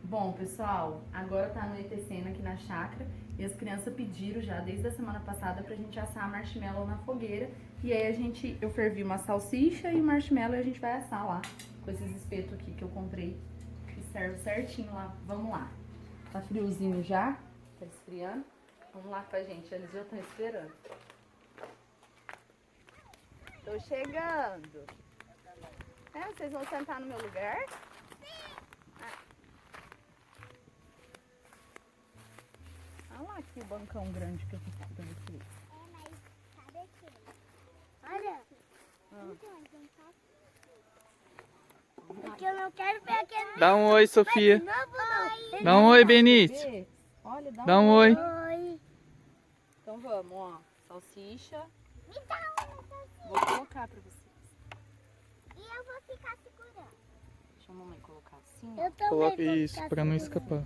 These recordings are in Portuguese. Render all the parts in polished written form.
Bom, pessoal, agora tá anoitecendo aqui na chácara e as crianças pediram já desde a semana passada pra gente assar marshmallow na fogueira. E aí eu fervi uma salsicha e o marshmallow e a gente vai assar lá com esses espetos aqui que eu comprei, que serve certinho lá. Vamos lá. Tá friozinho já, tá esfriando. Vamos lá com a gente, eles já estão esperando. Tô chegando. Vocês vão sentar no meu lugar? Olha lá que bancão grande que eu fiz pra vocês. Mas cadê aquele? Olha. Então, a gente tá aqui. Porque eu não quero ver aquele. Dá um oi, Sofia. De novo, não. Dá um oi, Benício. Olha, Dá um oi. Oi. Então vamos, ó. Salsicha. Me dá uma salsicha. Vou colocar pra vocês. E eu vou ficar segurando. Deixa a mamãe colocar assim. Eu também Coloca vou isso ficar pra não segurando. escapar.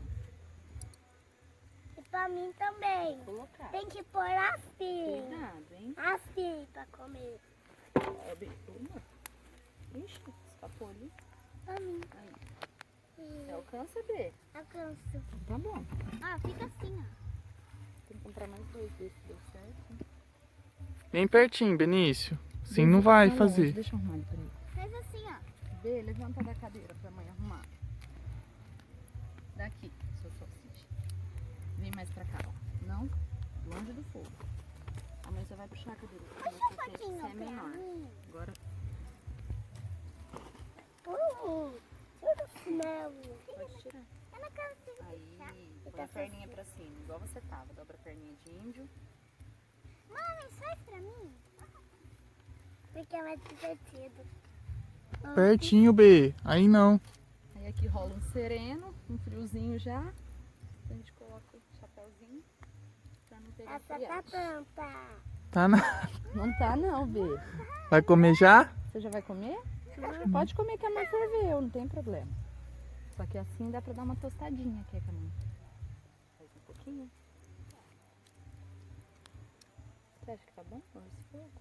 E pra mim também. Vou colocar. Tem que pôr assim. Cuidado, hein? Assim pra comer. Ó, uma. Ixi, escapou ali. Pra mim. Aí. E Você alcança, B? alcanço. Tá bom. Ah, fica assim, ó. Tem que comprar mais dois desse, deu certo. Bem pertinho, Benício. Assim não vai Tá longe, fazer. Deixa eu arrumar ele pra ele. Faz assim, ó. B, levanta da cadeira pra mãe arrumar. Daqui, seu salsicha. Vem mais pra cá, ó. Não, longe do fogo. Amanhã você vai puxar a cadeira. Puxa um pouquinho Você é pra menor. mim. Agora Tira o mel. pode tirar. Eu não consigo puxar. Aí, põe Fica a perninha pra cima, igual você tava. Dobra a perninha de índio. Mãe, faz pra mim. Porque é mais divertido. Pertinho, B. Aí não. Aí aqui rola um sereno, um friozinho já. A gente coloca o chapéuzinho pra não pegar Essa tá friagem. pronta. Tá na... Não tá não, B. Vai comer já? Você já vai comer? Pode comer que a mãe ferveu, não tem problema. Só que assim dá pra dar uma tostadinha aqui com a mãe. Faz um pouquinho. Você acha que tá bom? Esse fogo?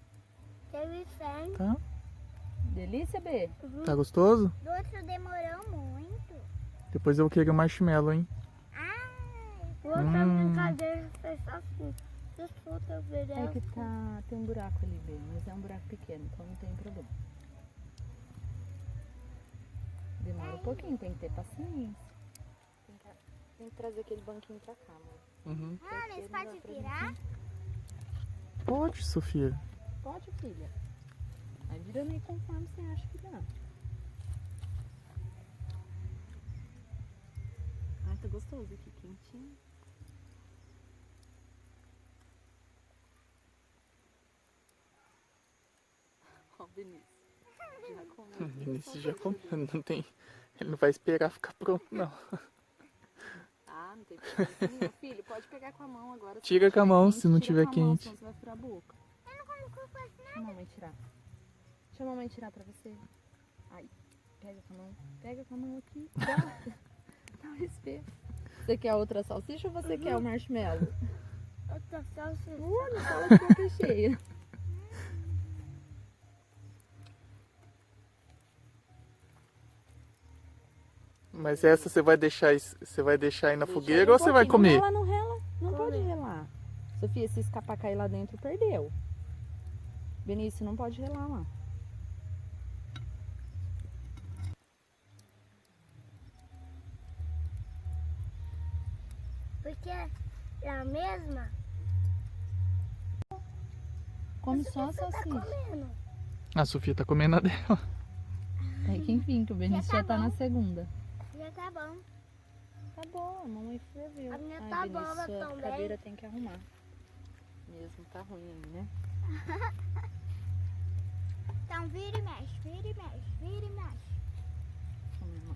Teve 100. Tá. Delícia, B? Tá gostoso? Do outro demorou muito. Depois eu quero marshmallow, hein? Ai, o outro brincadeira foi só assim. Desfruta o vídeo. É que tem um buraco ali, B, mas é um buraco pequeno, então não tem problema. Demora um pouquinho, tem que ter paciência. Tem que trazer aquele banquinho pra cá, amor. Uhum. Ah, eles podem virar? Pode, Sofia. Pode, filha. Aí vira meio conforme você acha que dá. Ai, tá gostoso aqui, quentinho. Ó, o Benício. Já comeu. Benício já comeu, não tem... Ele não vai esperar ficar pronto, não. Ah, não tem problema. Meu filho, pode pegar com a mão agora. Tira com a mão, se não tiver tira com a mão, quente. senão você vai furar a boca. Eu não como com assim. Deixa a mamãe tirar. Deixa a mamãe tirar pra você. Aí, pega com a mão. Pega com a mão aqui. Dá um espelho. Você quer outra salsicha ou você quer o marshmallow? Outra salsicha. Não fala de boca cheia. Mas essa você vai deixar aí na Deixa fogueira aí ou um você vai pouquinho. comer? Não rela, não rela. Não Comer. pode relar. Sofia, se escapar cair lá dentro, perdeu. Benício, não pode relar lá. Porque é a mesma. Come só a Você tá salsicha. comendo. A Sofia tá comendo a dela. Tem que enfim, que o Benício Já já tá tá na bom. segunda. Já tá bom. Tá bom, a mamãe ferveu. A minha Ai, tá Benício, boa a também. cadeira tem que arrumar. Mesmo, tá ruim aí, né? Então vira e mexe, vira e mexe, vira e mexe. Deixa eu ver, irmão.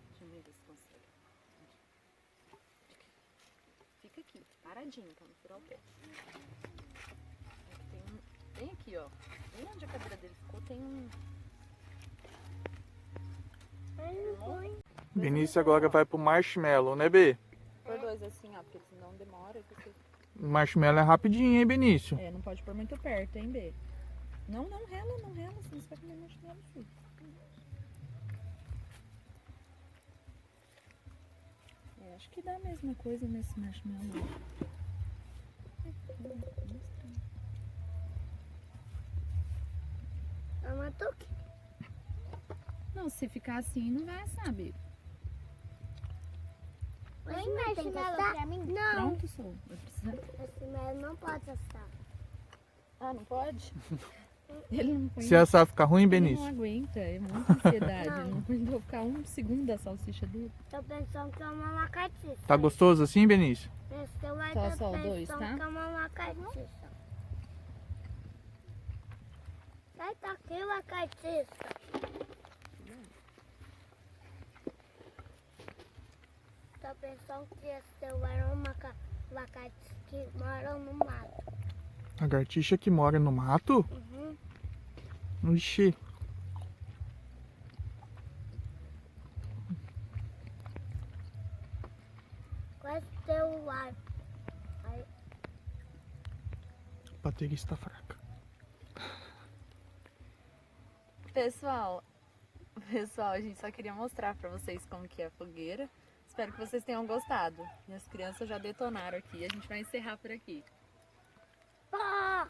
Deixa eu ver se consegue. Fica aqui, paradinho, pra não furar o pé. Aqui tem um... Bem aqui, ó. Bem onde a cadeira dele ficou, tem um... Benício agora vai pro marshmallow, né, B? Por dois assim, ó, porque senão demora e você... Marshmallow é rapidinho, hein, Benício? É, não pode pôr muito perto, hein, B? Não rela, senão você vai comer marshmallow, filho. acho que dá a mesma coisa nesse marshmallow. É uma tuque. Não, se ficar assim não vai assar, Bia. Esse marshmallow pra mim? Não. Pronto, sou. Vai precisar. Esse marshmallow não pode assar. Ah, não pode? Ele não põe. Se assar ficar ruim, Ele Benício? não aguenta, é muita ansiedade. Não. Não aguentou ficar um segundo da salsicha dele. Tô pensando que é uma lagartixa. Tá gostoso assim, Benício? Esse vai Só- tá só o dois, pensando tá? que é uma lagartixa. Sai daqui, lagartixa. Tô pensando que esse era uma lagartixa que mora no mato. Lagartixa que mora no mato? Uhum. Ixi. Quase teu ar. Aí, A bateria está fraca. Pessoal, a gente só queria mostrar pra vocês como que é a fogueira. Espero que vocês tenham gostado. E as crianças já detonaram aqui. A gente vai encerrar por aqui. pá!